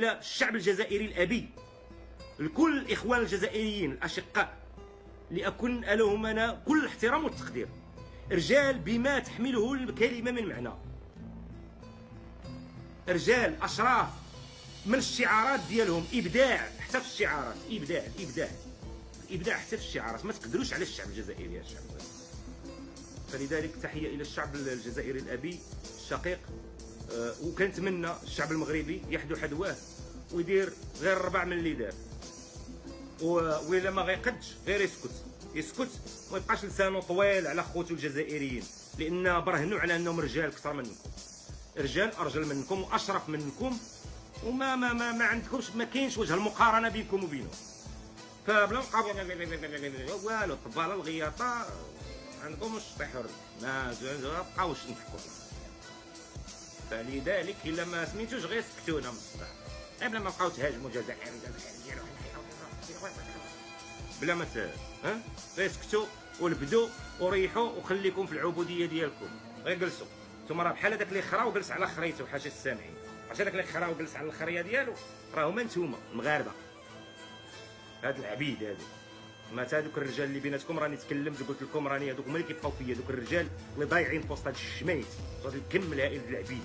الى الشعب الجزائري الابي، لكل الاخوان الجزائريين الاشقاء اللي اكن لهم انا كل الاحترام والتقدير، رجال بما تحمله الكلمه من معنى، رجال اشراف من الشعارات ديالهم، ابداع حتى في الشعارات، ابداع حتى في الشعارات، ما تقدروش على الشعب الجزائري يا الشعب. فلذلك تحيه الى الشعب الجزائري الابي الشقيق، وكنتمنى الشعب المغربي يحدو حدواه ويدير غير الربع من اللي دار، وإلا ما غيقدش غير يسكت وما يبقاش لسانه طويل على خوتو الجزائريين، لان برهنوا على انهم رجال اكثر منكم، رجال ارجل منكم واشرف منكم، وما ما ما, ما عندكمش، ما كاينش وجه المقارنه بينكم وبينهم. فبلا نبقاو والو الطباله الغياطه عندكم الشطي حر، ما بقاوش نضحكوا. فلذلك الا ما سميتوش غير سكتونا من الصداع، بلا ما بقاو تهاجموا الجزائر بلا ما غير سكتوا ولبدوا وريحوا وخليكم في العبوديه ديالكم، غير جلسوا. ثم راه بحال هذاك اللي خرا وجلس على خريته، حاشا السامعين، عرفتي هذاك اللي خرا وجلس على الخريه ديالو، راه هما نتوما المغاربه، هاد العبيد هادو. ما تا دوك الرجال اللي بيناتكم راني تكلمت وقلت لكم، راني هذوك هما اللي كيبقاو فيا، دوك الرجال اللي ضايعين في وسط هاد الشميت، وسط الكم الهائل ديال العبيد.